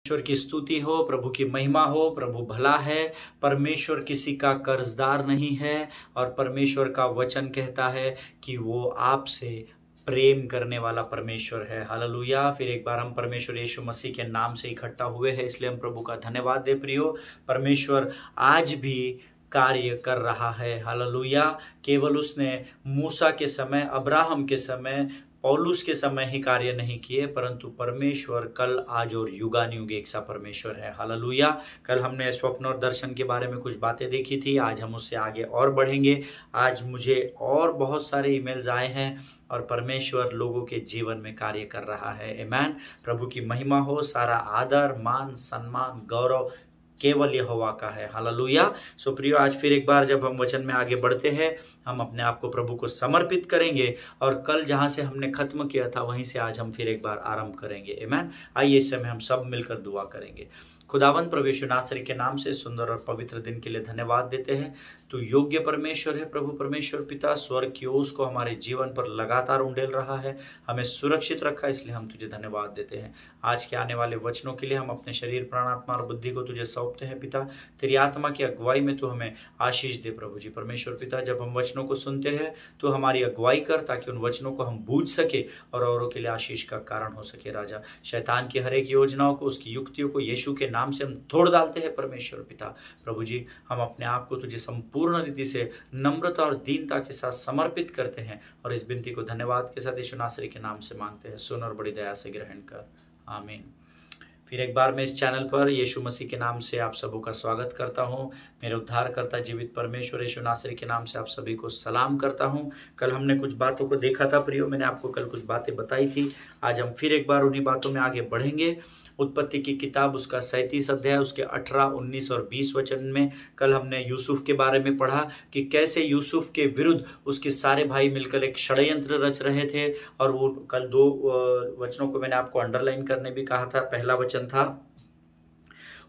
परमेश्वर की स्तुति हो, प्रभु की महिमा हो। प्रभु भला है, परमेश्वर किसी का कर्जदार नहीं है और परमेश्वर का वचन कहता है कि वो आपसे प्रेम करने वाला परमेश्वर है। हालेलुया। फिर एक बार हम परमेश्वर यीशु मसीह के नाम से इकट्ठा हुए हैं, इसलिए हम प्रभु का धन्यवाद दे। प्रियो, परमेश्वर आज भी कार्य कर रहा है। हालेलुया। केवल उसने मूसा के समय, अब्राहम के समय, पौलुस के समय ही कार्य नहीं किए, परंतु परमेश्वर कल, आज और युगानुयुग एक सा परमेश्वर है। हालेलुया। कल हमने स्वप्न और दर्शन के बारे में कुछ बातें देखी थी, आज हम उससे आगे और बढ़ेंगे। आज मुझे और बहुत सारे ईमेल्स आए हैं और परमेश्वर लोगों के जीवन में कार्य कर रहा है। आमीन। प्रभु की महिमा हो। सारा आदर, मान, सम्मान, गौरव केवल यहोवा का है। हालेलुया। सो प्रियो, आज फिर एक बार जब हम वचन में आगे बढ़ते हैं, हम अपने आप को प्रभु को समर्पित करेंगे और कल जहां से हमने खत्म किया था वहीं से आज हम फिर एक बार आरंभ करेंगे। आमीन। आइए इस समय हम सब मिलकर दुआ करेंगे। खुदावंद प्रभु यीशु नासरी के नाम से सुंदर और पवित्र दिन के लिए धन्यवाद देते हैं। तू योग्य परमेश्वर है प्रभु परमेश्वर पिता। स्वर्ग की ओस को हमारे जीवन पर लगातार उंडेल रहा है, हमें सुरक्षित रखा, इसलिए हम तुझे धन्यवाद देते हैं। आज के आने वाले वचनों के लिए हम अपने शरीर, प्राण, आत्मा और बुद्धि को तुझे सौंपते हैं पिता। तेरी आत्मा की अगुवाई में तू हमें आशीष दे प्रभु जी परमेश्वर पिता। जब हम वचनों को सुनते हैं तो हमारी अगुवाई कर, ताकि उन वचनों को हम बूझ सके और औरों के लिए आशीष का कारण हो सके। राजा, शैतान की हर एक योजनाओं को, उसकी युक्तियों को यीशु के नाम से हम तोड़ डालते हैं परमेश्वर पिता। प्रभु जी, हम अपने आप को तुझे संपूर्ण रीति से नम्रता और दीनता के साथ समर्पित करते हैं और इस विनती को धन्यवाद के साथ यीशु नासरी के नाम से मांगते हैं। सुन और बड़ी दया से ग्रहण कर। आमीन। फिर एक बार मैं इस चैनल पर यीशु मसीह के नाम से आप सबों का स्वागत करता हूं। मेरे उद्धारकर्ता जीवित परमेश्वर यीशु नासरी के नाम से आप सभी को सलाम करता हूं। कल हमने कुछ बातों को देखा था प्रियो, मैंने आपको कल कुछ बातें बताई थी। आज हम फिर एक बार उन्हीं बातों में आगे बढ़ेंगे। उत्पत्ति की किताब, उसका 37 अध्याय, उसके 18, 19 और 20 वचन में कल हमने यूसुफ के बारे में पढ़ा कि कैसे यूसुफ के विरुद्ध उसके सारे भाई मिलकर एक षड्यंत्र रच रहे थे। और वो कल 2 वचनों को मैंने आपको अंडरलाइन करने भी कहा था। पहला वचन था,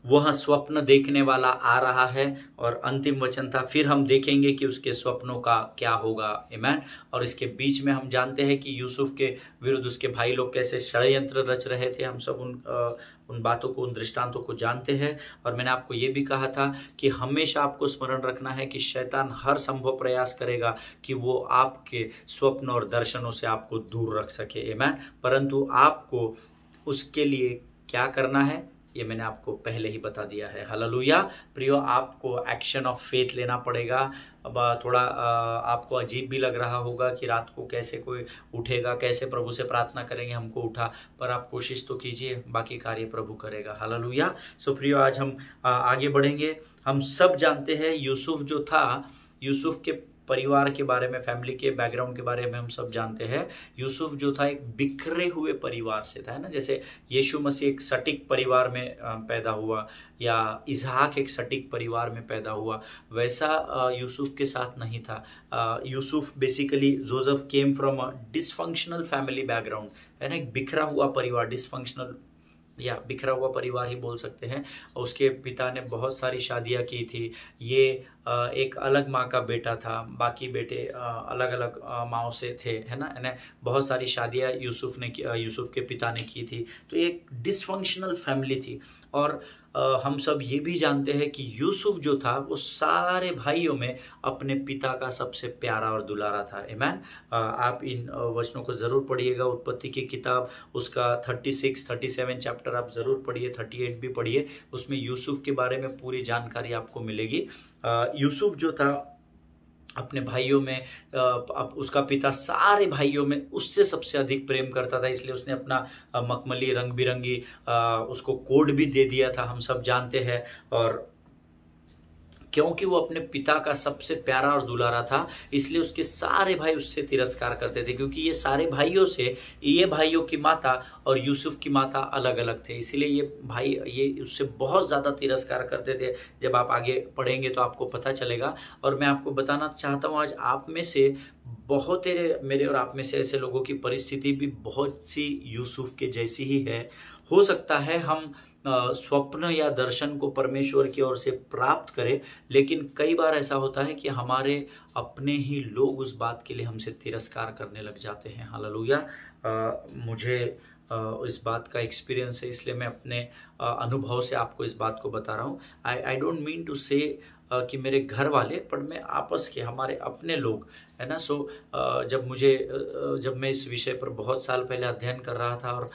वह स्वप्न देखने वाला आ रहा है, और अंतिम वचन था, फिर हम देखेंगे कि उसके स्वप्नों का क्या होगा। आमीन। और इसके बीच में हम जानते हैं कि यूसुफ के विरुद्ध उसके भाई लोग कैसे षड्यंत्र रच रहे थे। हम सब उन बातों को, उन दृष्टांतों को जानते हैं। और मैंने आपको ये भी कहा था कि हमेशा आपको स्मरण रखना है कि शैतान हर संभव प्रयास करेगा कि वो आपके स्वप्न और दर्शनों से आपको दूर रख सके। आमीन। परंतु आपको उसके लिए क्या करना है ये मैंने आपको पहले ही बता दिया है। हालेलुया। प्रियो, आपको एक्शन ऑफ फेथ लेना पड़ेगा। अब थोड़ा आपको अजीब भी लग रहा होगा कि रात को कैसे कोई उठेगा, कैसे प्रभु से प्रार्थना करेंगे हमको उठा, पर आप कोशिश तो कीजिए, बाकी कार्य प्रभु करेगा। हालेलुया। सो प्रियो, आज हम आगे बढ़ेंगे। हम सब जानते हैं यूसुफ जो था, यूसुफ के परिवार के बारे में, फैमिली के बैकग्राउंड के बारे में हम सब जानते हैं। यूसुफ जो था एक बिखरे हुए परिवार से था, है ना। जैसे यीशु मसीह एक सटीक परिवार में पैदा हुआ, या इसहाक एक सटीक परिवार में पैदा हुआ, वैसा यूसुफ के साथ नहीं था। Yusuf basically, Joseph came from a dysfunctional family background, है ना। एक बिखरा हुआ परिवार, डिसफंक्शनल या बिखरा हुआ परिवार ही बोल सकते हैं। उसके पिता ने बहुत सारी शादियां की थी। ये एक अलग माँ का बेटा था, बाकी बेटे अलग अलग माँओं से थे, है ना। बहुत सारी शादियां यूसुफ के पिता ने की थी। तो एक डिसफंक्शनल फैमिली थी। और हम सब ये भी जानते हैं कि यूसुफ जो था वो सारे भाइयों में अपने पिता का सबसे प्यारा और दुलारा था। आमीन। आप इन वचनों को ज़रूर पढ़िएगा। उत्पत्ति की किताब, उसका 36, 37 चैप्टर आप ज़रूर पढ़िए, 38 भी पढ़िए। उसमें यूसुफ के बारे में पूरी जानकारी आपको मिलेगी। यूसुफ जो था अपने भाइयों में, अब उसका पिता सारे भाइयों में उससे सबसे अधिक प्रेम करता था, इसलिए उसने अपना मखमली रंग बिरंगी उसको कोट भी दे दिया था, हम सब जानते हैं। और क्योंकि वो अपने पिता का सबसे प्यारा और दुलारा था, इसलिए उसके सारे भाई उससे तिरस्कार करते थे, क्योंकि ये सारे भाइयों से, ये भाइयों की माता और यूसुफ की माता अलग अलग थे, इसीलिए ये उससे बहुत ज़्यादा तिरस्कार करते थे। जब आप आगे पढ़ेंगे तो आपको पता चलेगा। और मैं आपको बताना चाहता हूँ, आज आप में से बहुत मेरे और आप में से ऐसे लोगों की परिस्थिति भी बहुत सी यूसुफ के जैसी ही है। हो सकता है हम स्वप्न या दर्शन को परमेश्वर की ओर से प्राप्त करें, लेकिन कई बार ऐसा होता है कि हमारे अपने ही लोग उस बात के लिए हमसे तिरस्कार करने लग जाते हैं। हालेलुया। मुझे इस बात का एक्सपीरियंस है, इसलिए मैं अपने अनुभव से आपको इस बात को बता रहा हूँ। आई डोंट मीन टू से कि मेरे घर वाले, पर मैं आपस के हमारे अपने लोग, है ना। सो जब मैं इस विषय पर बहुत साल पहले अध्ययन कर रहा था और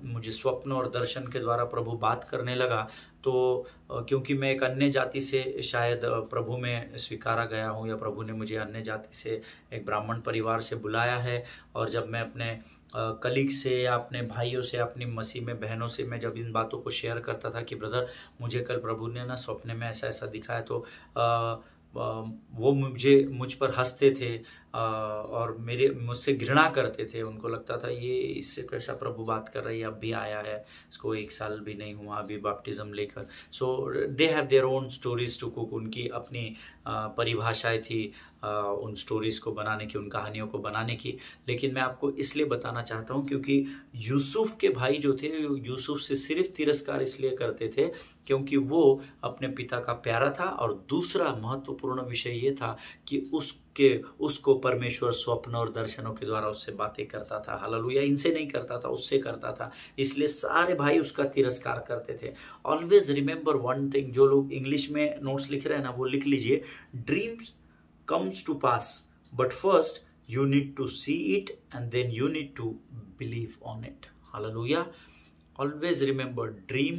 मुझे स्वप्न और दर्शन के द्वारा प्रभु बात करने लगा, तो क्योंकि मैं एक अन्य जाति से शायद प्रभु में स्वीकारा गया हूँ, या प्रभु ने मुझे अन्य जाति से एक ब्राह्मण परिवार से बुलाया है, और जब मैं अपने कलीग से या अपने भाइयों से, अपनी मसीह में बहनों से मैं जब इन बातों को शेयर करता था कि ब्रदर मुझे कल प्रभु ने ना स्वप्न में ऐसा ऐसा दिखाया, तो वो मुझ पर हंसते थे और मुझसे घृणा करते थे। उनको लगता था ये इससे कैसा प्रभु बात कर रही है, अब भी आया है, इसको 1 साल भी नहीं हुआ अभी बपटिज्म लेकर। So they have their own stories to cook, उनकी अपनी परिभाषाएं थी उन स्टोरीज को बनाने की, उन कहानियों को बनाने की। लेकिन मैं आपको इसलिए बताना चाहता हूँ क्योंकि यूसुफ के भाई जो थे, यूसुफ से सिर्फ तिरस्कार इसलिए करते थे क्योंकि वो अपने पिता का प्यारा था, और दूसरा महत्वपूर्ण विषय ये था कि उसको परमेश्वर स्वप्न और दर्शनों के द्वारा उससे बातें करता था। हालेलुया। इनसे नहीं करता था, उससे करता था, इसलिए सारे भाई उसका तिरस्कार करते थे। ऑलवेज रिमेंबर वन थिंग, जो लोग इंग्लिश में नोट्स लिख रहे हैं ना, वो लिख लीजिए, dreams comes to pass, but first you need to see it and then you need to believe on it. Hallelujah. Always remember, dream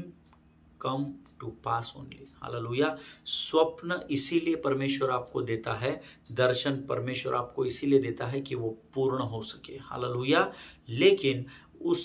come to pass only. Hallelujah. स्वप्न इसीलिए परमेश्वर आपको देता है, दर्शन परमेश्वर आपको इसीलिए देता है कि वो पूर्ण हो सके। हालेलुया। लेकिन उस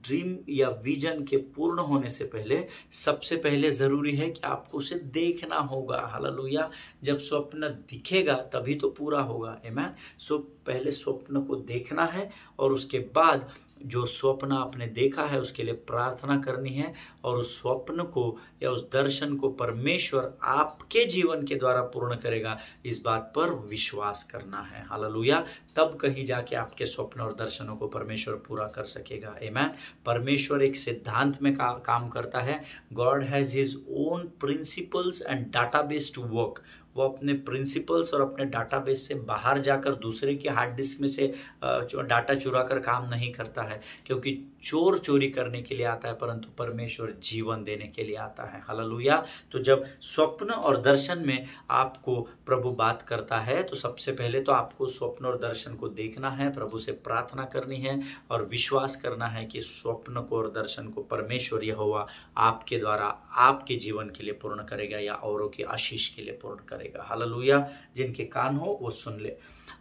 ड्रीम या विजन के पूर्ण होने से पहले सबसे पहले जरूरी है कि आपको उसे देखना होगा। हालेलुया। जब स्वप्न दिखेगा तभी तो पूरा होगा। आमीन। सो पहले स्वप्न को देखना है, और उसके बाद जो स्वप्न आपने देखा है उसके लिए प्रार्थना करनी है, और उस स्वप्न को या उस दर्शन को परमेश्वर आपके जीवन के द्वारा पूर्ण करेगा, इस बात पर विश्वास करना है। हालेलुया। तब कहीं जाके आपके स्वप्न और दर्शनों को परमेश्वर पूरा कर सकेगा। आमीन। परमेश्वर एक सिद्धांत में काम करता है। God has his own principles and database to work. वो अपने प्रिंसिपल्स और अपने डाटाबेस से बाहर जाकर दूसरे की हार्ड डिस्क में से डाटा चुरा कर काम नहीं करता है, क्योंकि चोर चोरी करने के लिए आता है, परंतु परमेश्वर जीवन देने के लिए आता है। हालेलुया। तो जब स्वप्न और दर्शन में आपको प्रभु बात करता है, तो सबसे पहले तो आपको स्वप्न और दर्शन को देखना है, प्रभु से प्रार्थना करनी है, और विश्वास करना है कि स्वप्न को और दर्शन को परमेश्वर यहोवा आपके द्वारा आपके जीवन के लिए पूर्ण करेगा, या औरों की आशीष के लिए पूर्ण करेगा। हालेलुया। जिनके कान हो वो सुन ले।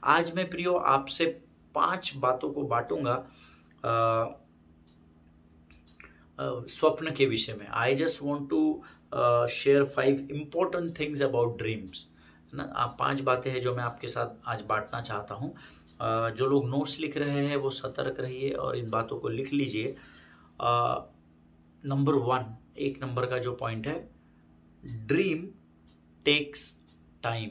आज मैं प्रियो आपसे 5 बातों को बांटूंगा स्वप्न के विषय में। I just want to share 5 important things about dreams ना। 5 बातें हैं जो मैं आपके साथ आज बांटना चाहता हूँ। जो लोग नोट्स लिख रहे हैं वो सतर्क रहिए और इन बातों को लिख लीजिए। नंबर 1, 1 नंबर का जो पॉइंट है, ड्रीम टेक्स टाइम,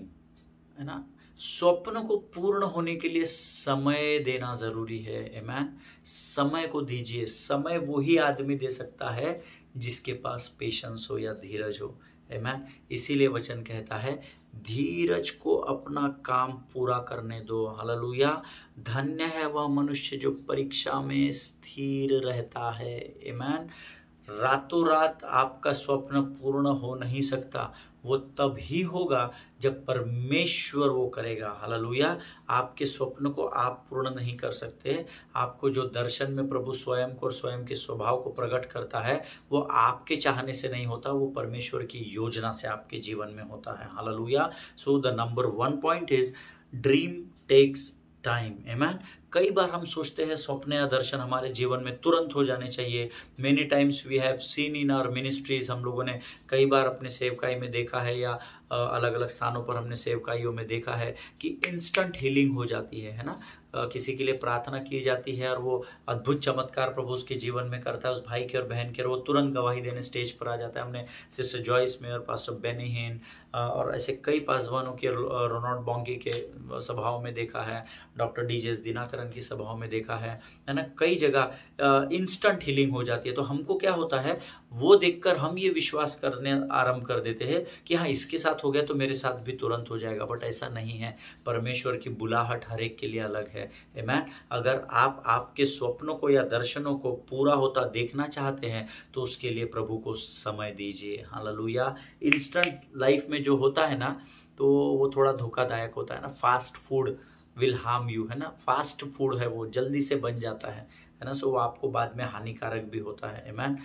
है ना। स्वप्न को पूर्ण होने के लिए समय देना जरूरी है। आमीन। समय को दीजिए। समय वही आदमी दे सकता है जिसके पास पेशेंस हो या धीरज हो। आमीन। इसीलिए वचन कहता है, धीरज को अपना काम पूरा करने दो। हालेलुया। धन्य है वह मनुष्य जो परीक्षा में स्थिर रहता है। आमीन। रातों रात आपका स्वप्न पूर्ण हो नहीं सकता, वो तब ही होगा जब परमेश्वर वो करेगा। हालेलुया। आपके स्वप्न को आप पूर्ण नहीं कर सकते। आपको जो दर्शन में प्रभु स्वयं को और स्वयं के स्वभाव को प्रकट करता है, वो आपके चाहने से नहीं होता, वो परमेश्वर की योजना से आपके जीवन में होता है। Hallelujah. So the number 1 point is dream takes time. आमीन। कई बार हम सोचते हैं स्वप्न या दर्शन हमारे जीवन में तुरंत हो जाने चाहिए। Many times we have seen in our ministries, हम लोगों ने कई बार अपने सेवकाई में देखा है, या अलग अलग स्थानों पर हमने सेवकाइयों में देखा है कि इंस्टेंट हीलिंग हो जाती है ना। किसी के लिए प्रार्थना की जाती है और वो अद्भुत चमत्कार प्रभु उसके जीवन में करता है, उस भाई के और बहन के, और वो तुरंत गवाही देने स्टेज पर आ जाता है। हमने सिस्टर जॉयस में और पास्टर बेनी हिन और ऐसे कई पासवानों के, रोनाल्ड बॉन्गी के सभाओं में देखा है, डॉक्टर डीजेस दिनाकरन उदाहरण की सभाओं में देखा है ना, कई जगह इंस्टेंट हीलिंग हो जाती है। तो हमको क्या होता है, वो देखकर हम ये विश्वास करने आरंभ कर देते हैं कि हाँ इसके साथ हो गया तो मेरे साथ भी तुरंत हो जाएगा, बट ऐसा नहीं है। परमेश्वर की बुलाहट हर एक के लिए अलग है। आमीन। अगर आप आपके स्वप्नों को या दर्शनों को पूरा होता देखना चाहते हैं तो उसके लिए प्रभु को समय दीजिए। हालेलुया। इंस्टेंट लाइफ में जो होता है ना, तो वो थोड़ा धोखादायक होता है ना। Fast food will harm you, है ना। फास्ट फूड है वो जल्दी से बन जाता है ना। सो वो आपको बाद में हानिकारक भी होता है। आमीन।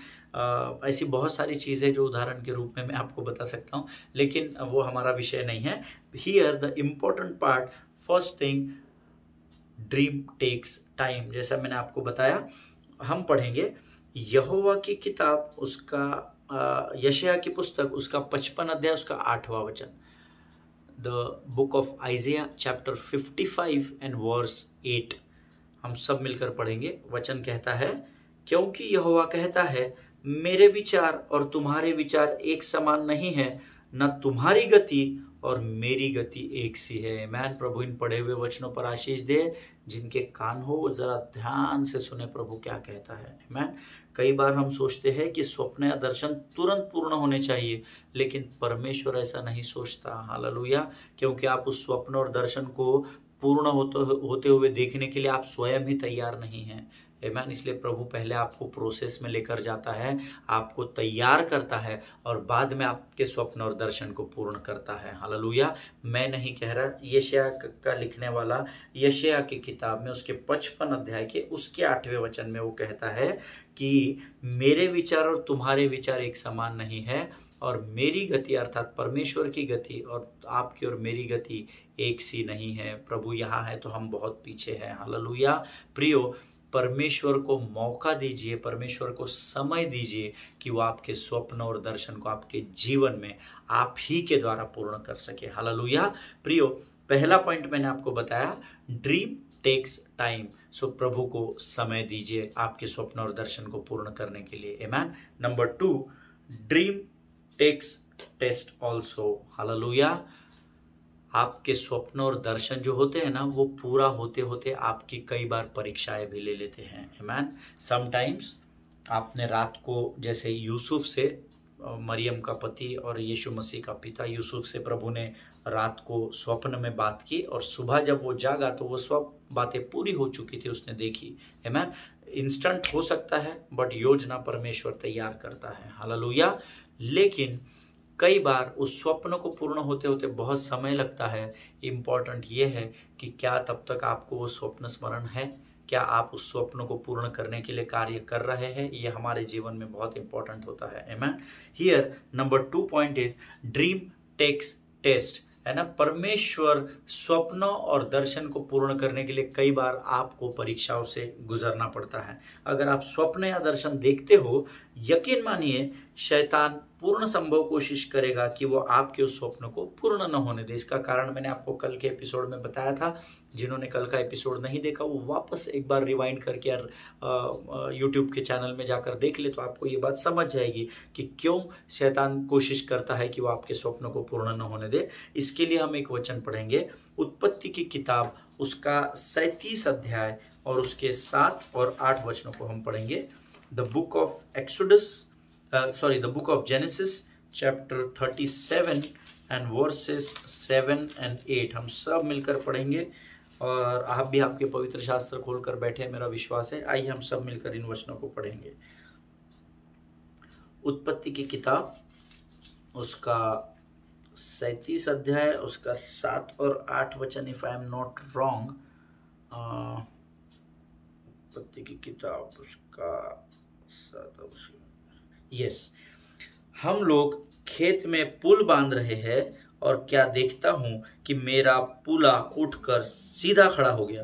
ऐसी बहुत सारी चीज़ें जो उदाहरण के रूप में मैं आपको बता सकता हूँ, लेकिन वो हमारा विषय नहीं है। Here the important part, first thing, dream takes time. जैसा मैंने आपको बताया, हम पढ़ेंगे यहोवा की किताब, उसका यशायाह की पुस्तक, उसका 55 अध्याय, उसका 8वां वचन। The book of Isaiah chapter 55 and verse 8 हम सब मिलकर पढ़ेंगे। वचन कहता है, क्योंकि यहोवा कहता है, मेरे विचार और तुम्हारे विचार एक समान नहीं है, न तुम्हारी गति और मेरी गति एक सी है। आमीन। प्रभु इन पढ़े हुए वचनों पर आशीष दे। जिनके कान हो वो जरा ध्यान से सुने प्रभु क्या कहता है। आमीन। कई बार हम सोचते हैं कि स्वप्न या दर्शन तुरंत पूर्ण होने चाहिए, लेकिन परमेश्वर ऐसा नहीं सोचता। हालेलुया। क्योंकि आप उस स्वप्न और दर्शन को पूर्ण होते हुए देखने के लिए आप स्वयं ही तैयार नहीं हैं। आमीन। इसलिए प्रभु पहले आपको प्रोसेस में लेकर जाता है, आपको तैयार करता है और बाद में आपके स्वप्न और दर्शन को पूर्ण करता है। हालेलुया। मैं नहीं कह रहा, यशायाह का लिखने वाला यशायाह की किताब में उसके 55 अध्याय के उसके 8वें वचन में वो कहता है कि मेरे विचार और तुम्हारे विचार एक समान नहीं है, और मेरी गति अर्थात परमेश्वर की गति और आपकी और मेरी गति एक सी नहीं है। प्रभु यहाँ है तो हम बहुत पीछे हैं। हालेलुया। प्रियो, परमेश्वर को मौका दीजिए, परमेश्वर को समय दीजिए कि वो आपके स्वप्न और दर्शन को आपके जीवन में आप ही के द्वारा पूर्ण कर सके। हालेलुया। प्रियो, पहला पॉइंट मैंने आपको बताया, ड्रीम टेक्स टाइम। सो प्रभु को समय दीजिए आपके स्वप्न और दर्शन को पूर्ण करने के लिए। आमीन। Number 2, dream takes test also. Hallelujah. आपके स्वप्न और दर्शन जो होते हैं ना, वो पूरा होते होते आपकी कई बार परीक्षाएं भी ले लेते हैं। आमीन। समटाइम्स आपने रात को, जैसे यूसुफ से, मरियम का पति और यीशु मसीह का पिता, यूसुफ से प्रभु ने रात को स्वप्न में बात की और सुबह जब वो जागा तो वो सब बातें पूरी हो चुकी थी, उसने देखी। आमीन। इंस्टेंट हो सकता है, बट योजना परमेश्वर तैयार करता है। हालेलुया। लेकिन कई बार उस स्वप्न को पूर्ण होते होते बहुत समय लगता है। इम्पॉर्टेंट ये है कि क्या तब तक आपको वो स्वप्न स्मरण है, क्या आप उस स्वप्न को पूर्ण करने के लिए कार्य कर रहे हैं, ये हमारे जीवन में बहुत इंपॉर्टेंट होता है। आमीन। Here number 2 point is dream takes test, है ना। परमेश्वर स्वप्नों और दर्शन को पूर्ण करने के लिए कई बार आपको परीक्षाओं से गुजरना पड़ता है। अगर आप स्वप्न या दर्शन देखते हो, यकीन मानिए शैतान पूर्ण संभव कोशिश करेगा कि वो आपके उस स्वप्न को पूर्ण न होने दे। इसका कारण मैंने आपको कल के एपिसोड में बताया था। जिन्होंने कल का एपिसोड नहीं देखा वो वापस एक बार रिवाइंड करके यूट्यूब के चैनल में जाकर देख ले, तो आपको ये बात समझ जाएगी कि क्यों शैतान कोशिश करता है कि वो आपके स्वप्न को पूर्ण न होने दे। इसके लिए हम एक वचन पढ़ेंगे, उत्पत्ति की किताब, उसका 37 अध्याय और उसके 7 और 8 वचनों को हम पढ़ेंगे। The book of genesis chapter 37 and versus 7 and 8 हम सब मिलकर पढ़ेंगे। और आप भी आपके पवित्र शास्त्र खोलकर बैठे हैं, मेरा विश्वास है। आइए हम सब मिलकर इन वचनों को पढ़ेंगे। उत्पत्ति की किताब, उसका 37 अध्याय, उसका 7 और 8 वचन, if I am not wrong. उत्पत्ति की किताब, उसका 7, यस। हम लोग खेत में पुल बांध रहे हैं और क्या देखता हूं कि मेरा पुला उठकर सीधा खड़ा हो गया।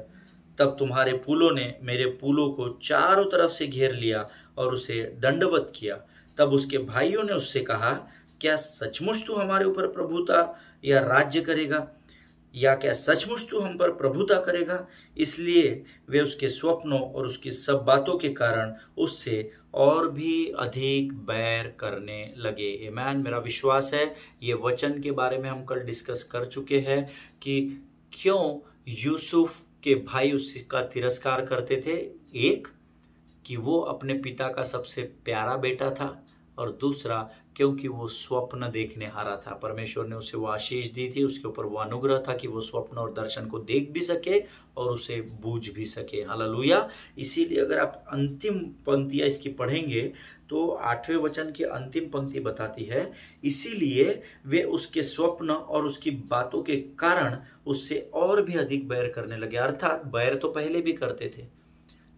तब तुम्हारे पुलों ने मेरे पुलों को चारों तरफ से घेर लिया और उसे दंडवत किया। तब उसके भाइयों ने उससे कहा, क्या सचमुच तू हमारे ऊपर प्रभुता या राज्य करेगा, या क्या सचमुच तू हम पर प्रभुता करेगा? इसलिए वे उसके स्वप्नों और उसकी सब बातों के कारण उससे और भी अधिक बैर करने लगे। आमीन। मेरा विश्वास है ये वचन के बारे में हम कल डिस्कस कर चुके हैं कि क्यों यूसुफ उसके भाई उसका तिरस्कार करते थे, एक कि वो अपने पिता का सबसे प्यारा बेटा था, और दूसरा क्योंकि वो स्वप्न देखने हारा था। परमेश्वर ने उसे वो आशीष दी थी, उसके ऊपर वो अनुग्रह था कि वो स्वप्न और दर्शन को देख भी सके और उसे बूझ भी सके। हालेलुया। इसीलिए अगर आप अंतिम पंक्तियां इसकी पढ़ेंगे तो 8वें वचन की अंतिम पंक्ति बताती है, इसीलिए वे उसके स्वप्न और उसकी बातों के कारण उससे और भी अधिक बैर करने लगे। अर्थात बैर तो पहले भी करते थे,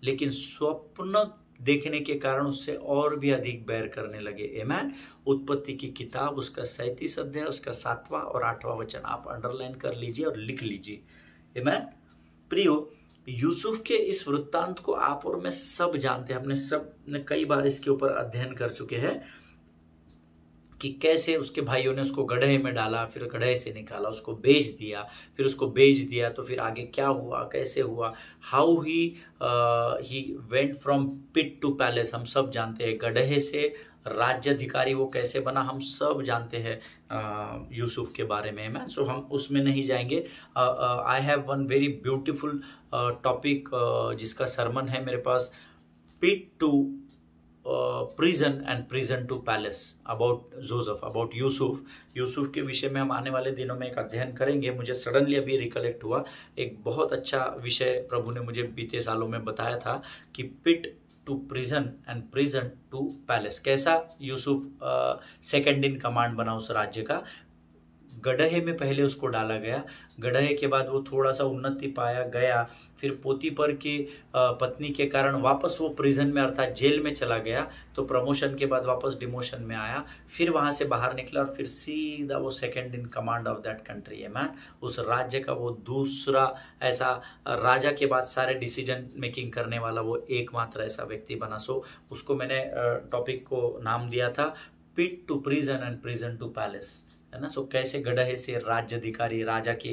लेकिन स्वप्न देखने के कारण उससे और भी अधिक बैर करने लगे। आमीन। उत्पत्ति की किताब उसका 37 अध्याय उसका 7वां और 8वां वचन आप अंडरलाइन कर लीजिए और लिख लीजिए। आमीन। प्रियो, यूसुफ के इस वृत्तांत को आप और मैं सब जानते हैं, हमने सब ने कई बार इसके ऊपर अध्ययन कर चुके हैं कि कैसे उसके भाइयों ने उसको गड्ढे में डाला, फिर गड्ढे से निकाला, उसको बेच दिया, फिर उसको बेच दिया तो फिर आगे क्या हुआ, कैसे हुआ, how he went from pit to palace. हम सब जानते हैं, गड्ढे से राज्य अधिकारी वो कैसे बना, हम सब जानते हैं यूसुफ के बारे में। मैं सो हम उसमें नहीं जाएंगे। I have one very beautiful topic जिसका सरमन है मेरे पास, pit to prison and prison to palace, about Joseph, about Yusuf. Yusuf के विषय में हम आने वाले दिनों में एक अध्ययन करेंगे। मुझे सडनली अभी रिकलेक्ट हुआ, एक बहुत अच्छा विषय प्रभु ने मुझे बीते सालों में बताया था कि pit to prison and prison to palace. कैसा यूसुफ सेकंड इन कमांड बना उस राज्य का। गड्ढे में पहले उसको डाला गया, गड्ढे के बाद वो थोड़ा सा उन्नति पाया गया, फिर पोतीपर की पत्नी के कारण वापस वो प्रिजन में अर्थात जेल में चला गया, तो प्रमोशन के बाद वापस डिमोशन में आया, फिर वहाँ से बाहर निकला और फिर सीधा वो second in command of that country है मैन। उस राज्य का वो दूसरा ऐसा राजा के बाद सारे डिसीजन मेकिंग करने वाला वो एकमात्र ऐसा व्यक्ति बना। सो उसको मैंने टॉपिक को नाम दिया था pit to prison and prison to palace, है ना। सो कैसे गड्ढे से राज्य अधिकारी राजा के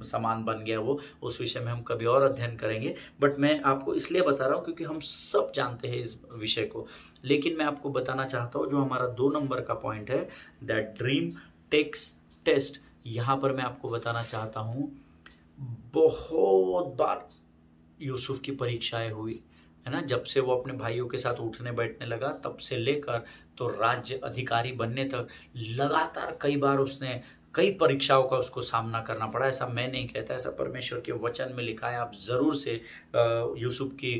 समान बन गया वो, उस विषय में हम कभी और अध्ययन करेंगे। बट मैं आपको इसलिए बता रहा हूँ क्योंकि हम सब जानते हैं इस विषय को, लेकिन मैं आपको बताना चाहता हूँ जो हमारा 2 नंबर का पॉइंट है, दैट ड्रीम टेक्स टेस्ट। यहाँ पर मैं आपको बताना चाहता हूँ, बहुत बार यूसुफ की परीक्षाएं हुई, है ना। जब से वो अपने भाइयों के साथ उठने बैठने लगा तब से लेकर तो राज्य अधिकारी बनने तक लगातार कई बार उसने कई परीक्षाओं का उसको सामना करना पड़ा। ऐसा मैं नहीं कहता, ऐसा परमेश्वर के वचन में लिखा है। आप जरूर से यूसुफ की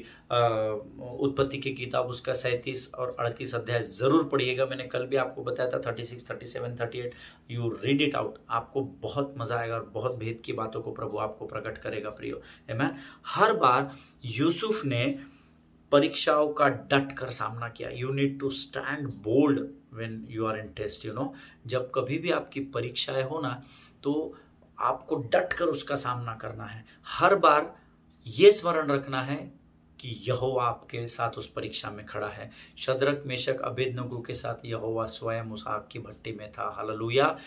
उत्पत्ति की किताब उसका 37 और 38 अध्याय जरूर पढ़िएगा। मैंने कल भी आपको बताया था 36, 37, 38, यू रीड इट आउट, आपको बहुत मजा आएगा और बहुत भेद की बातों को प्रभु आपको प्रकट करेगा प्रियो। आमीन। हर बार यूसुफ ने परीक्षाओं का डट कर सामना किया। You need to stand bold when you are in test, you know. जब कभी भी आपकी परीक्षाएं हो ना, तो आपको डट कर उसका सामना करना है। हर बार ये स्मरण रखना है कि यहोवा आपके साथ उस परीक्षा में खड़ा है। शद्रक, मेशक, अबेदनगो के साथ यहोवा स्वयं उस आग की भट्टी में था। हालेलुया।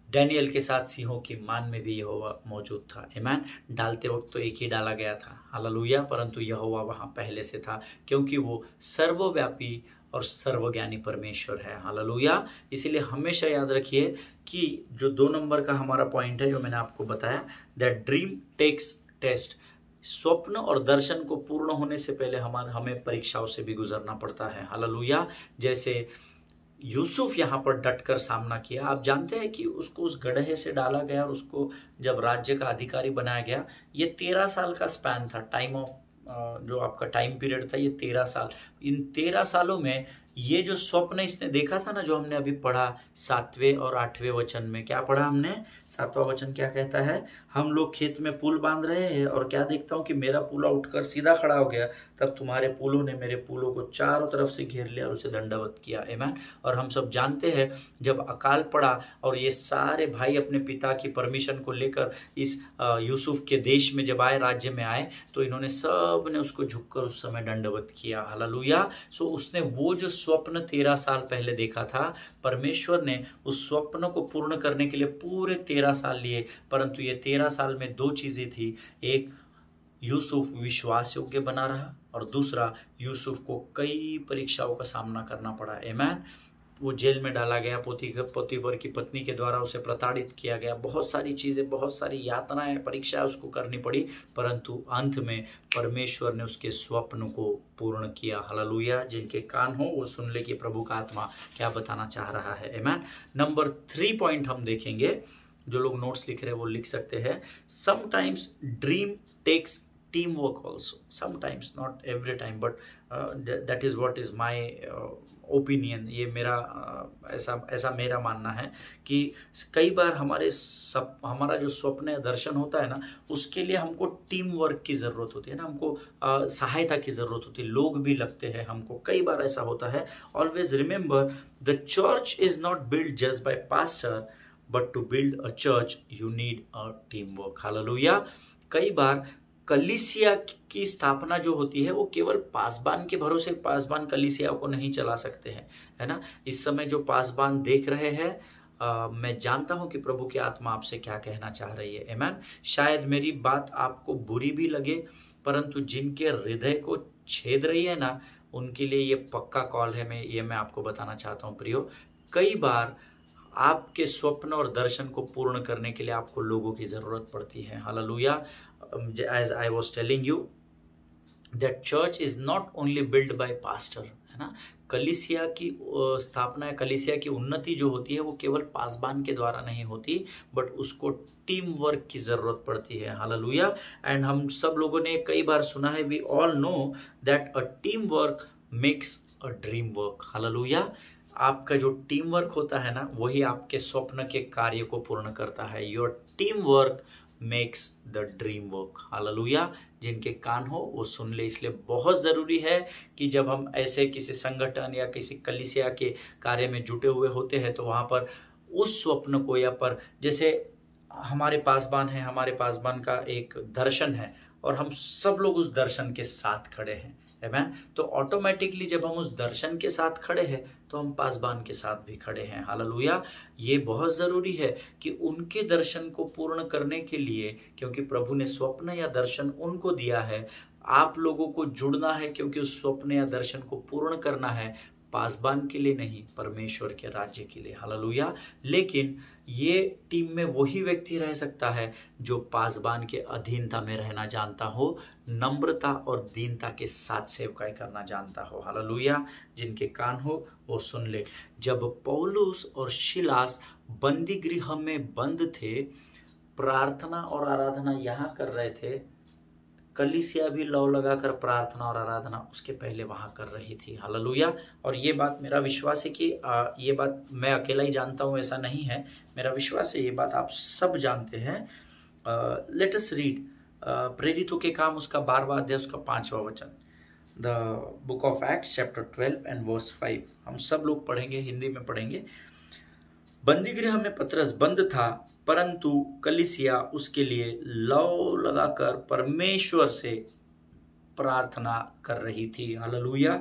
डैनियल के साथ सिंहों की मान में भी यहोवा मौजूद था। आमीन। डालते वक्त तो एक ही डाला गया था, हालेलुया, परंतु यहोवा वहाँ पहले से था, क्योंकि वो सर्वव्यापी और सर्वज्ञानी परमेश्वर है। हालेलुया। इसीलिए हमेशा याद रखिए कि जो 2 नंबर का हमारा पॉइंट है जो मैंने आपको बताया, दैट ड्रीम टेक्स टेस्ट। स्वप्न और दर्शन को पूर्ण होने से पहले हमें परीक्षाओं से भी गुजरना पड़ता है। हालेलुया। जैसे यूसुफ यहाँ पर डटकर सामना किया। आप जानते हैं कि उसको उस गड्ढे से डाला गया और उसको जब राज्य का अधिकारी बनाया गया, ये 13 साल का स्पैन था, टाइम ऑफ जो आपका टाइम पीरियड था, ये 13 साल। इन 13 सालों में ये जो स्वप्न इसने देखा था ना, जो हमने अभी पढ़ा 7वें और 8वें वचन में, क्या पढ़ा हमने? 7वां वचन क्या कहता है? हम लोग खेत में पुल बांध रहे हैं और क्या देखता हूँ कि मेरा पुला उठकर सीधा खड़ा हो गया, तब तुम्हारे पुलों ने मेरे पुलों को चारों तरफ से घेर लिया और उसे दंडवत किया। आमीन। और हम सब जानते हैं जब अकाल पड़ा और ये सारे भाई अपने पिता की परमिशन को लेकर इस यूसुफ के देश में जब आए, राज्य में आए, तो इन्होंने सब ने उसको झुककर उस समय दंडवत किया। हालेलुया। सो उसने वो जो स्वप्न 13 साल पहले देखा था, परमेश्वर ने उस स्वप्न को पूर्ण करने के लिए पूरे 13 साल लिए, परंतु ये 13 साल में 2 चीजें थी। एक, यूसुफ विश्वास योग्य बना रहा, और दूसरा, यूसुफ को कई परीक्षाओं का सामना करना पड़ा। आमीन। वो जेल में डाला गया, पोतीफर की पत्नी के द्वारा उसे प्रताड़ित किया गया, बहुत सारी चीज़ें, बहुत सारी यातनाएं, परीक्षाएं उसको करनी पड़ी, परंतु अंत में परमेश्वर ने उसके स्वप्न को पूर्ण किया। हालेलुया। जिनके कान हो वो सुन ले कि प्रभु का आत्मा क्या बताना चाह रहा है। आमीन। नंबर 3 पॉइंट हम देखेंगे, जो लोग नोट्स लिख रहे हैं वो लिख सकते हैं। Sometimes dream takes team work also, sometimes, not every time, but that is what is my opinion. ये मेरा ऐसा मेरा मानना है कि कई बार हमारा जो स्वप्न या दर्शन होता है ना, उसके लिए हमको टीम वर्क की ज़रूरत होती है ना, हमको सहायता की ज़रूरत होती है, लोग भी लगते हैं हमको, कई बार ऐसा होता है। Always remember the church is not build just by pastor, but to build a church you need a team work. Hallelujah. कई बार कलीसिया की स्थापना जो होती है वो केवल पासबान के भरोसे पासबान कलीसिया को नहीं चला सकते हैं, है ना। इस समय जो पासबान देख रहे हैं, मैं जानता हूं कि प्रभु की आत्मा आपसे क्या कहना चाह रही है। आमीन। शायद मेरी बात आपको बुरी भी लगे, परंतु जिनके हृदय को छेद रही है ना, उनके लिए ये पक्का कॉल है। मैं आपको बताना चाहता हूँ प्रियो, कई बार आपके स्वप्न और दर्शन को पूर्ण करने के लिए आपको लोगों की जरूरत पड़ती है। Hallelujah. As I was telling you, that church is not only built by pastor, है ना। कलीसिया की स्थापना, कलीसिया की उन्नति जो होती है वो केवल पासबान के द्वारा नहीं होती, बट उसको टीम वर्क की जरूरत पड़ती है। हालेलुया। एंड हम सब लोगों ने कई बार सुना है, we all know that a team work makes a dream work. Hallelujah. आपका जो टीम वर्क होता है ना, वही आपके स्वप्न के कार्य को पूर्ण करता है। Your team work makes the dream work. Hallelujah. जिनके कान हो वो सुन ले। इसलिए बहुत ज़रूरी है कि जब हम ऐसे किसी संगठन या किसी कलीसिया के कार्य में जुटे हुए होते हैं, तो वहाँ पर उस स्वप्न को, या पर जैसे हमारे पासबान है, हमारे पासबान का एक दर्शन है और हम सब लोग उस दर्शन के साथ खड़े हैं, आमीन। तो ऑटोमेटिकली जब हम उस दर्शन के साथ खड़े हैं तो हम पासबान के साथ भी खड़े हैं। हालेलुया। ये बहुत ज़रूरी है कि उनके दर्शन को पूर्ण करने के लिए, क्योंकि प्रभु ने स्वप्न या दर्शन उनको दिया है, आप लोगों को जुड़ना है, क्योंकि उस स्वप्न या दर्शन को पूर्ण करना है पासबान के लिए नहीं, परमेश्वर के राज्य के लिए। हालेलुया। लेकिन ये टीम में वही व्यक्ति रह सकता है जो पासबान के अधीनता में रहना जानता हो, नम्रता और दीनता के साथ सेवकाई करना जानता हो। हालेलुया। जिनके कान हो वो सुन ले। जब पौलुस और शिलास बंदी गृह में बंद थे, प्रार्थना और आराधना यहाँ कर रहे थे, कलीसिया भी लौ लगाकर प्रार्थना और आराधना उसके पहले वहां कर रही थी। हालेलुया। और ये बात मेरा विश्वास है कि ये बात मैं अकेला ही जानता हूँ, ऐसा नहीं है, मेरा विश्वास है ये बात आप सब जानते हैं। लेट अस रीड प्रेरितों के काम उसका 12वां अध्याय उसका 5वां वचन, the book of Acts chapter 12 and verse 5। हम सब लोग पढ़ेंगे, हिंदी में पढ़ेंगे। बंदी गृह में पतरस बंद था, परंतु कलीसिया उसके लिए लौ लगाकर परमेश्वर से प्रार्थना कर रही थी। हालेलुया।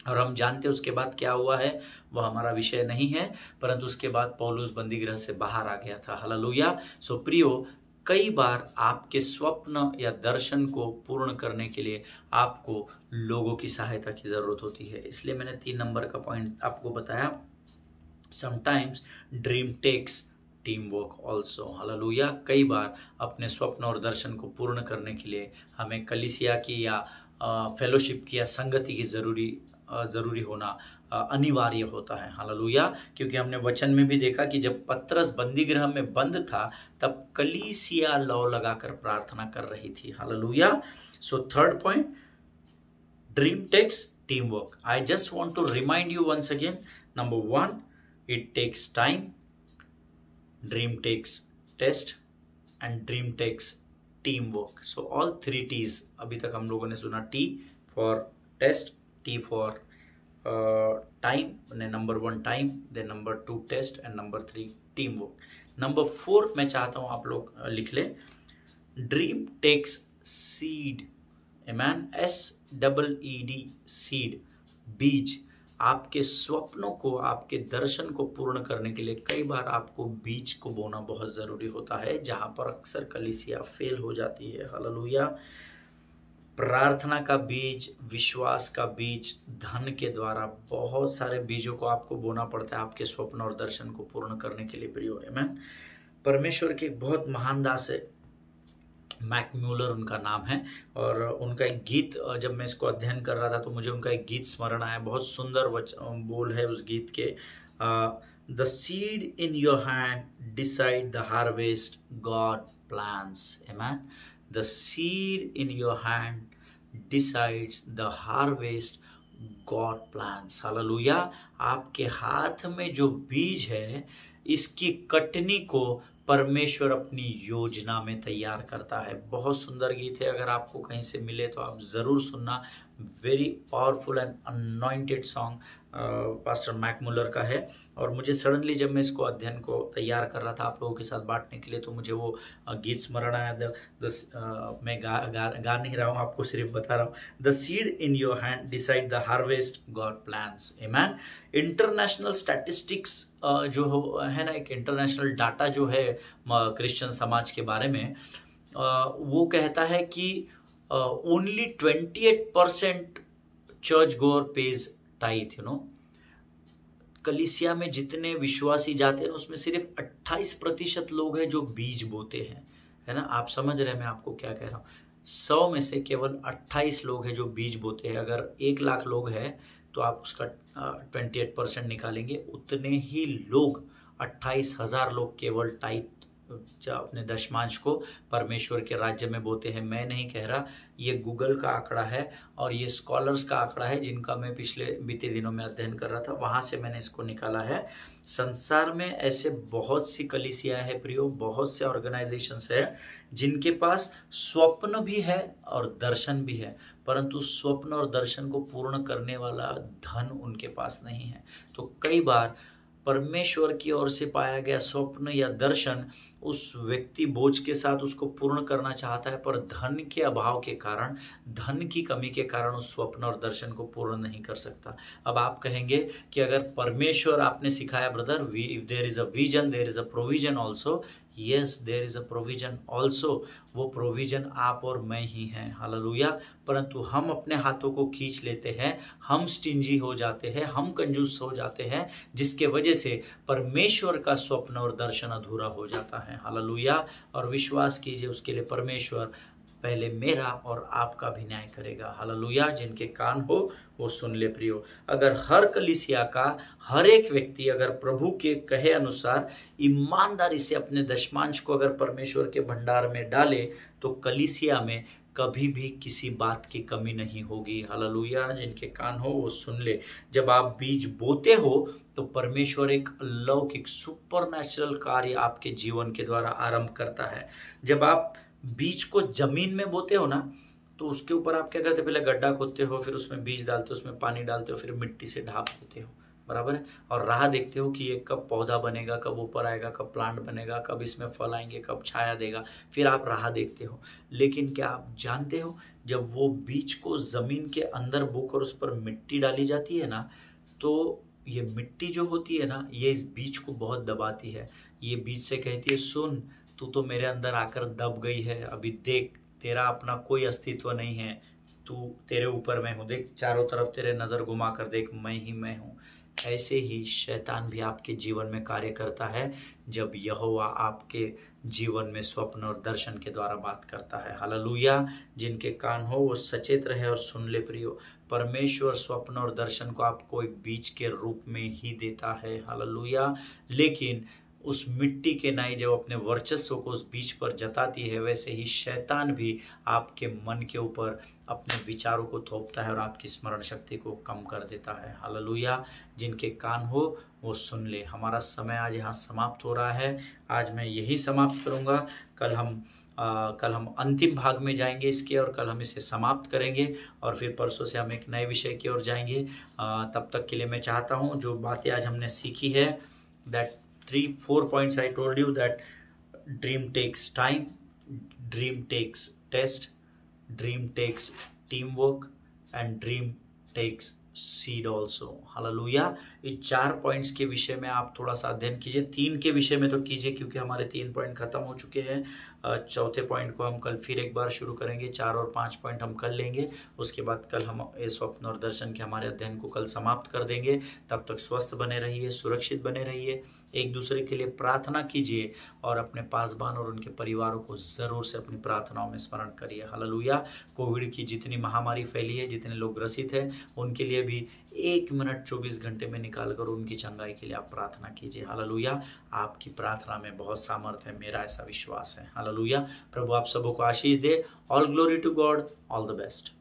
और हम जानते हैं उसके बाद क्या हुआ है, वह हमारा विषय नहीं है, परंतु उसके बाद पौलुस बंदी गृह से बाहर आ गया था। हालेलुया। सो प्रियो, कई बार आपके स्वप्न या दर्शन को पूर्ण करने के लिए आपको लोगों की सहायता की जरूरत होती है। इसलिए मैंने 3 नंबर का पॉइंट आपको बताया, sometimes dream takes team work also. Hallelujah. कई बार अपने स्वप्न और दर्शन को पूर्ण करने के लिए हमें कलीसिया की या फेलोशिप की या संगति की जरूरी होना अनिवार्य होता है। हालेलुया। क्योंकि हमने वचन में भी देखा कि जब पतरस बंदी गृह में बंद था, तब कलीसिया लौ लगाकर प्रार्थना कर रही थी। Hallelujah. So 3rd point, dream takes team work. I just want to remind you once again, number 1, it takes time, dream takes test, and dream takes teamwork. So all 3 T's अभी तक हम लोगों ने सुना, T for test, T for time, number 1 time, then number 2 test, and number 3 teamwork. Number 4 मैं चाहता हूँ आप लोग लिख लें, dream takes seed, amen, SEED, seed, बीज। आपके स्वप्नों को, आपके दर्शन को पूर्ण करने के लिए कई बार आपको बीज को बोना बहुत ज़रूरी होता है, जहाँ पर अक्सर कलीसिया फेल हो जाती है। हालेलुया। प्रार्थना का बीज, विश्वास का बीज, धन के द्वारा बहुत सारे बीजों को आपको बोना पड़ता है आपके स्वप्न और दर्शन को पूर्ण करने के लिए प्रियो। आमीन। परमेश्वर के एक बहुत महान दास है, मैकम्यूलर उनका नाम है, और उनका एक गीत जब मैं इसको अध्ययन कर रहा था तो मुझे उनका एक गीत स्मरण आया। बहुत सुंदर बोल है उस गीत के, the seed in your hand decide the harvest God plans. आमीन। The seed in your hand decides the harvest God plans. हालेलुया। आपके हाथ में जो बीज है इसकी कटनी को परमेश्वर अपनी योजना में तैयार करता है। बहुत सुंदर गीत है, अगर आपको कहीं से मिले तो आप ज़रूर सुनना। Very powerful and anointed song pastor McMuller का है। और मुझे सडनली जब मैं इसको अध्ययन को तैयार कर रहा था आप लोगों के साथ बांटने के लिए तो मुझे वो गीत स्मरण आया। मैं गा नहीं रहा हूँ, आपको सिर्फ बता रहा हूँ। The seed in your hand decide the harvest God plans. आमीन। इंटरनेशनल स्टैटिस्टिक्स जो है ना, एक इंटरनेशनल डाटा जो है क्रिश्चियन समाज के बारे में, वो कहता है कि ओनली 28% चर्च गोअर पेज टाइथ। कलीसिया में जितने विश्वासी जाते हैं उसमें सिर्फ 28% लोग हैं जो बीज बोते हैं, है ना। आप समझ रहे हैं मैं आपको क्या कह रहा हूँ। 100 में से केवल 28 लोग हैं जो बीज बोते हैं। अगर 1 लाख लोग हैं तो आप उसका 28% निकालेंगे, उतने ही लोग 28,000 लोग केवल टाइथ अपने दशमांश को परमेश्वर के राज्य में बोते हैं। मैं नहीं कह रहा, ये गूगल का आंकड़ा है और ये स्कॉलर्स का आंकड़ा है जिनका मैं पिछले बीते दिनों में अध्ययन कर रहा था, वहां से मैंने इसको निकाला है। संसार में ऐसे बहुत सी कलीसिया है प्रियो, बहुत से ऑर्गेनाइजेशंस है जिनके पास स्वप्न भी है और दर्शन भी है, परंतु स्वप्न और दर्शन को पूर्ण करने वाला धन उनके पास नहीं है। तो कई बार परमेश्वर की ओर से पाया गया स्वप्न या दर्शन उस व्यक्ति बोझ के साथ उसको पूर्ण करना चाहता है, पर धन के अभाव के कारण, धन की कमी के कारण उस स्वप्न और दर्शन को पूर्ण नहीं कर सकता। अब आप कहेंगे कि अगर परमेश्वर, आपने सिखाया brother, if there is a vision there is a provision also. Yes, there is a provision also. वो प्रोविजन आप और मैं ही हैं। हालेलुया। परंतु हम अपने हाथों को खींच लेते हैं, हम स्टिंजी हो जाते हैं, हम कंजूस हो जाते हैं, जिसके वजह से परमेश्वर का स्वप्न और दर्शन अधूरा हो जाता है। हालेलुया। और विश्वास कीजिए उसके लिए परमेश्वर पहले मेरा और आपका भी न्याय करेगा। हालेलुया। जिनके कान हो वो सुन ले प्रियो। अगर हर कलीसिया का हर एक व्यक्ति अगर प्रभु के कहे अनुसार ईमानदारी से अपने दशमांश को अगर परमेश्वर के भंडार में डाले तो कलीसिया में कभी भी किसी बात की कमी नहीं होगी। हालेलुया। जिनके कान हो वो सुन ले। जब आप बीज बोते हो तो परमेश्वर एक अलौकिक सुपरनैचुरल कार्य आपके जीवन के द्वारा आरंभ करता है। जब आप बीज को जमीन में बोते हो ना तो उसके ऊपर आप क्या करते हो, पहले गड्ढा खोदते हो, फिर उसमें बीज डालते हो, उसमें पानी डालते हो, फिर मिट्टी से ढाप देते हो, बराबर है। और राह देखते हो कि ये कब पौधा बनेगा, कब ऊपर आएगा, कब प्लांट बनेगा, कब इसमें फल आएंगे, कब छाया देगा, फिर आप राह देखते हो। लेकिन क्या आप जानते हो, जब वो बीज को जमीन के अंदर बोकर उस पर मिट्टी डाली जाती है ना, तो ये मिट्टी जो होती है ना, ये इस बीज को बहुत दबाती है। ये बीज से कहती है, सुन, तू तो मेरे अंदर आकर दब गई है, अभी देख, तेरा अपना कोई अस्तित्व नहीं है, तू, तेरे ऊपर मैं हूँ, देख चारों तरफ तेरे नज़र घुमा कर देख, मैं ही मैं हूँ। ऐसे ही शैतान भी आपके जीवन में कार्य करता है जब यहोवा आपके जीवन में स्वप्न और दर्शन के द्वारा बात करता है। हालेलुया। जिनके कान हो वो सचेत रहे और सुन ले प्रियो। परमेश्वर स्वप्न और दर्शन को आपको एक बीज के रूप में ही देता है। हालेलुया। लेकिन उस मिट्टी के नाई जब अपने वर्चस्व को उस बीज पर जताती है, वैसे ही शैतान भी आपके मन के ऊपर अपने विचारों को थोपता है और आपकी स्मरण शक्ति को कम कर देता है। हालेलुया। जिनके कान हो वो सुन ले। हमारा समय आज यहाँ समाप्त हो रहा है। आज मैं यही समाप्त करूँगा। कल हम अंतिम भाग में जाएंगे इसके, और कल हम इसे समाप्त करेंगे और फिर परसों से हम एक नए विषय की ओर जाएंगे। तब तक के लिए मैं चाहता हूँ जो बातें आज हमने सीखी है, that 3-4 points I told you, that dream takes time, dream takes test, dream takes teamwork, and dream takes seed also. Hallelujah. ये 4 पॉइंट्स के विषय में आप थोड़ा सा अध्ययन कीजिए। 3 के विषय में तो कीजिए क्योंकि हमारे 3 पॉइंट खत्म हो चुके हैं। चौथे पॉइंट को हम कल फिर एक बार शुरू करेंगे। 4 और 5 पॉइंट हम कल लेंगे, उसके बाद कल हम ये स्वप्न और दर्शन के हमारे अध्ययन को कल समाप्त कर देंगे। तब तक स्वस्थ बने रहिए, सुरक्षित बने रहिए, एक दूसरे के लिए प्रार्थना कीजिए और अपने पासबान और उनके परिवारों को ज़रूर से अपनी प्रार्थनाओं में स्मरण करिए। हालेलुया। कोविड की जितनी महामारी फैली है, जितने लोग ग्रसित हैं, उनके लिए भी 1 मिनट 24 घंटे में निकाल कर उनकी चंगाई के लिए आप प्रार्थना कीजिए। हालेलुया। आपकी प्रार्थना में बहुत सामर्थ्य है, मेरा ऐसा विश्वास है। हालेलुया। प्रभु आप सबों को आशीष दे। All glory to God, all the best.